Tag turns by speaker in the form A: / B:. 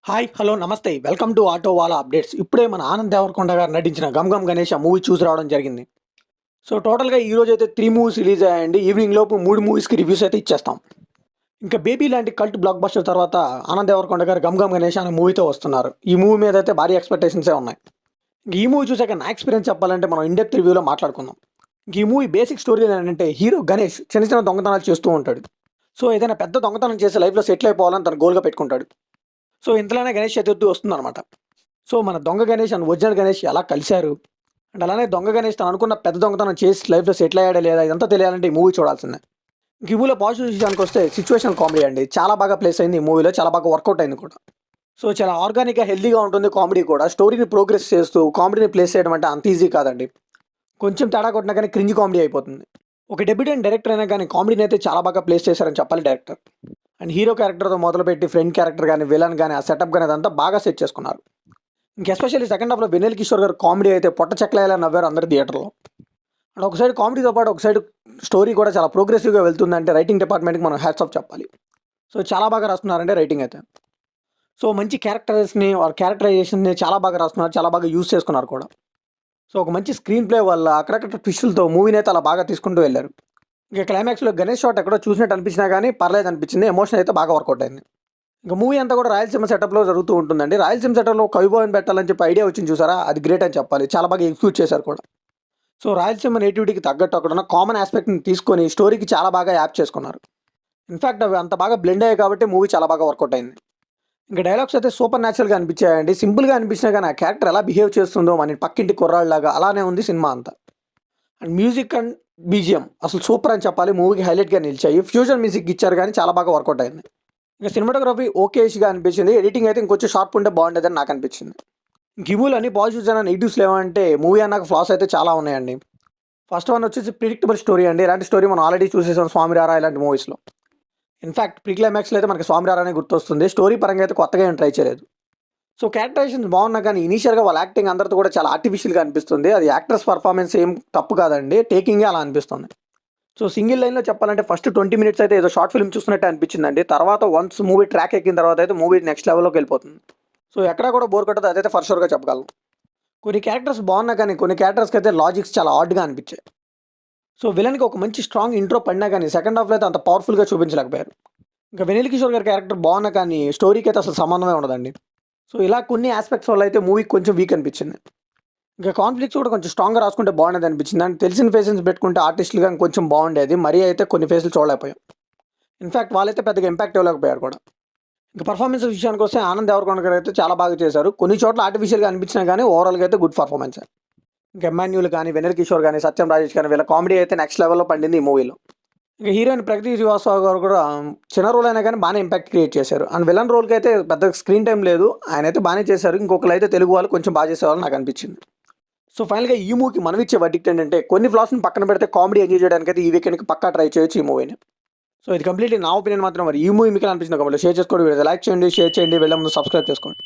A: Hi hello నమస్తే welcome to auto వాలా updates. ఇప్పుడే మన ఆనంద్ దేవరకొండ గారు నటించిన గమ్ గమ్ గణేష్ ఆ మూవీ చూసి రావడం జరిగింది. సో టోటల్గా ఈ రోజు అయితే 3 మూవీస్ రిలీజ్ అయ్యాయండి. ఈవినింగ్ లోపు 3 మూవీస్కి రివ్యూస్ అయితే ఇచ్చేస్తాం. ఇంకా బేబీ లాంటి కల్ట్ బ్లాక్ బస్టర్ తర్వాత ఆనంద్ దేవరకొండ గారు గమ్ గమ్ గణేష్ అనే మూవీతో వస్తున్నారు. ఈ మూవీ మీద అయితే భారీ ఎక్స్పెక్టేషన్సే ఉన్నాయి. ఇంక ఈ మూవీ చూసాక నా ఎక్స్పీరియన్స్ చెప్పాలంటే మనం ఇండెప్త్ రివ్యూలో మాట్లాడుకుందాం. ఇంక ఈ మూవీ బేసిక్ స్టోరీ ఏంటంటే హీరో గణేష్ చిన్న చిన్న దొంగతనాలు చేస్తూ ఉంటాడు. సో ఏదైనా పెద్ద దొంగతనం చేసి లైఫ్లో సెటిల్ అయిపోవాలని తన గోల్గా పెట్టుకుంటాడు. సో ఇంతలోనే గణేష్ చతుర్థి వస్తుందన్నమాట. సో మన దొంగ గణేష్ అండ్ ఒరిజినల్ గణేష్ ఎలా కలిశారు అండ్ అలానే దొంగ గణేష్ తను అనుకున్న పెద్ద దొంగతనం చేసి లైఫ్లో సెటిల్ అయ్యాడా లేదా ఇదంతా తెలియాలంటే ఈ మూవీ చూడాల్సిందే. ఇంక ఈ మూవీలో పాజిటివ్ విషయానికి వస్తే సిచ్యువేషనల్ కామెడీ అండి చాలా బాగా ప్లేస్ అయింది. ఈ మూవీలో చాలా బాగా వర్కౌట్ అయింది కూడా. సో చాలా ఆర్గానిక్గా హెల్తీగా ఉంటుంది కామెడీ కూడా. స్టోరీని ప్రోగ్రెస్ చేస్తూ కామెడీని ప్లేస్ చేయడం అంటే అంత ఈజీ కాదండి. కొంచెం తేడా కొట్టినా కానీ క్రింజ్ కామెడీ అయిపోతుంది. ఒక డెబ్యూటెంట్ డైరెక్టర్ అయినా కానీ కామెడీని అయితే చాలా బాగా ప్లేస్ చేశారని చెప్పాలి డైరెక్టర్. అండ్ హీరో క్యారెక్టర్తో మొదలుపెట్టి ఫ్రెండ్ క్యారెక్టర్ కానీ విలన్ కానీ ఆ సెటప్ కానీ అదంతా బాగా సెట్ చేసుకున్నారు. ఇంక ఎస్పెషల్లీ సెకండ్ హాఫ్లో వెన్నెల కిషోర్ గారు కామెడీ అయితే పొట్ట చెక్కలేలా నవ్వారు అందరు థియేటర్లో. అండ్ ఒక సైడ్ కామెడీతో పాటు ఒక సైడ్ స్టోరీ కూడా చాలా ప్రోగ్రెసివ్గా వెళ్తుందంటే రైటింగ్ డిపార్ట్మెంట్కి మనం హ్యాట్స్ ఆఫ్ చెప్పాలి. సో చాలా బాగా రాస్తున్నారంటే రైటింగ్ అయితే. సో మంచి క్యారెక్టర్స్ని క్యారెక్టరైజేషన్ని చాలా బాగా రాస్తున్నారు, చాలా బాగా యూస్ చేసుకున్నారు కూడా. సో ఒక మంచి స్క్రీన్ ప్లే వల్ల అక్కడక్కడ ట్విస్టులతో మూవీని అయితే అలా బాగా తీసుకుంటూ వెళ్ళారు. ఇంకా క్లైమాక్స్లో గణేష్ షాట్ ఎక్కడో చూసినట్టు అనిపించినా కానీ పర్లేదు అనిపించింది. ఎమోషన్ అయితే బాగా వర్కౌట్ అయింది. ఇంకా మూవీ అంతా కూడా రాయలసీమ సెటప్లో జరుగుతూ ఉంటుందండి. రాయలసీమ సెటప్లో కవిభవన్ పెట్టాలని చెప్పి ఐడియా వచ్చింది చూసారా, అది గ్రేట్ అని చెప్పాలి. చాలా బాగా ఎగ్జిక్యూట్ చేశారు కూడా. సో రాయలసీమ నేటివిటీకి తగ్గట్టు అక్కడ ఉన్న కామన్ ఆస్పెక్ట్ని తీసుకొని స్టోరీకి చాలా బాగా యాప్ చేసుకున్నారు. ఇన్ఫాక్ట్ అవి అంత బాగా బ్లెండ్ అయ్యాయి కాబట్టి మూవీ చాలా బాగా వర్కౌట్ అయింది. ఇంకా డైలాగ్స్ అయితే సూపర్ న్యాచురల్గా అనిపించాయండి. సింపుల్గా అనిపించినా కానీ ఆ క్యారెక్టర్ ఎలా బిహేవ్ చేస్తుందో మన పక్కింటి కుర్రాళ్ళలాగా అలానే ఉంది సినిమా అంతా. అండ్ మ్యూజిక్ అండ్ బీజిఎం అసలు సూపర్ అని చెప్పాలి. మూవీకి హైలైట్గా నిలిచాయి. ఫ్యూజన్ మ్యూజిక్ ఇచ్చారు కానీ చాలా బాగా వర్కౌట్ అయింది. ఇంకా సినిమాటోగ్రఫీ ఓకేష్గా అనిపించింది. ఎడిటింగ్ అయితే ఇంకొంచెం షార్ప్ ఉంటే బాగుండేదని నాకు అనిపించింది. ఇంక ఈ మూవీలో అన్ని పాజిటివ్స్ అయినా నెగిటివ్స్ లేవంటే మూవీ అన్నాక ఫ్లాస్ అయితే చాలా ఉన్నాయండి. ఫస్ట్ వన్ వచ్చేసి ప్రిడిక్టబుల్ స్టోరీ అండి. ఇలాంటి స్టోరీ మనం ఆల్రెడీ చూసేసాం స్వామి రారా ఇలాంటి మూవీస్లో. ఇన్ఫాక్ట్ ప్రీ క్లైమాక్స్లో అయితే మనకి స్వామి రారా అనే గుర్తొస్తుంది. స్టోరీ పరంగా అయితే కొత్తగా ఏం ట్రై చేయలేదు. సో క్యారెక్టరైజేషన్స్ బాగున్నా కానీ ఇనీషియల్గా వాళ్ళ యాక్టింగ్ అందరితో కూడా చాలా ఆర్టిఫిషియల్గా అనిపిస్తుంది. అది యాక్టర్స్ పర్ఫార్మెన్స్ ఏం తప్పు కాదండి, టేకింగే అలా అనిపిస్తుంది. సో సింగిల్ లైన్లో చెప్పాలంటే ఫస్ట్ 20 మినిట్స్ అయితే ఏదో షార్ట్ ఫిల్మ్ చూస్తున్నట్టే అనిపించిందండి. తర్వాత వన్స్ మూవీ ట్రాక్ ఎక్కిన తర్వాత అయితే మూవీ నెక్స్ట్ లెవెల్లోకి వెళ్ళిపోతుంది. సో ఎక్కడా కూడా బోర్ కొట్టదు, అదైతే ఫర్ షూర్గా చెప్పగలను. కొన్ని క్యారెక్టర్స్ బాగున్నా కానీ కొన్ని క్యారెక్టర్స్కి అయితే లాజిక్స్ చాలా ఆడ్గా అనిపించాయి. సో విలన్కి ఒక మంచి స్ట్రాంగ్ ఇంట్రో పడినా కానీ సెకండ్ హాఫ్లో అయితే అంత పవర్ఫుల్గా చూపించలేకపోయారు. ఇంకా వెనిల్ కిషోర్ గారి క్యారెక్టర్ బాగున్నా కానీ స్టోరీకి అయితే అసలు సంబంధమే ఉండదండి. సో ఇలా కొన్ని ఆస్పెక్ట్స్ వల్ల అయితే మూవీ కొంచెం వీక్ అనిపించింది. ఇంకా కాన్ఫ్లిక్ట్స్ కూడా కొంచెం స్ట్రాంగ్గా రాసుకుంటే బాగుండేది అనిపించింది. అండ్ తెలిసిన ఫేసెస్ పెట్టుకుంటే ఆర్టిస్టులుగా కొంచెం బాగుండేది. మరీ అయితే కొన్ని ఫేసులు చూడలేకపోయాం. ఇన్ఫాక్ట్ వాళ్ళైతే పెద్దగా ఇంపాక్ట్ ఇవ్వలేకపోయారు కూడా. ఇంకా పర్ఫార్మెన్స్ విషయానికి వస్తే ఆనంద్ దేవరకొండ గారు అయితే చాలా బాగా చేశారు. కొన్ని చోట్ల ఆర్టిఫిషియల్గా అనిపించినా కానీ ఓవరాల్గా అయితే గుడ్ పర్ఫార్మెన్స్. ఇంకా ఎమ్మాన్యూల్ కానీ వెనిల్ కిషోర్ కానీ సత్యం రాజేష్ కానీ వీళ్ళ కామెడీ అయితే నెక్స్ట్ లెవెల్లో పండింది ఈ మూవీలో. ఇంకా హీరోయిన్ ప్రగతి శ్రీవాస్తవ గారు కూడా చిన్న రోల్ అయినా కానీ బాగానే ఇంపాక్ట్ క్రియేట్ చేశారు. అండ్ విలన్ రోల్కి అయితే పెద్ద స్క్రీన్ టైం లేదు, ఆయన అయితే బాగానే చేశారు. ఇంకొకరు అయితే తెలుగు వాళ్ళు కొంచెం బాగా చేసేవాళ్ళు నాకు అనిపించింది. సో ఫైనల్గా ఈ మూవీకి మనం ఇచ్చే వర్డిక్ట్ ఏంటంటే కొన్ని ఫ్లాస్ని పక్కన పెడితే కామెడీ ఎంజాయ్ చేయడానికి అయితే ఈ వీకెండ్కి పక్కా ట్రై చేయొచ్చు ఈ మూవీని. సో ఇది కంప్లీట్లీ నా ఒపీనియన్ మాత్రం. మరి ఈ మూవీ మీకు అనిపించిన కాబట్టి షేర్ చేసుకోండి, లైక్ చేయండి, షేర్ చేయండి, వెళ్ళే ముందు సబ్స్క్రైబ్ చేసుకోండి.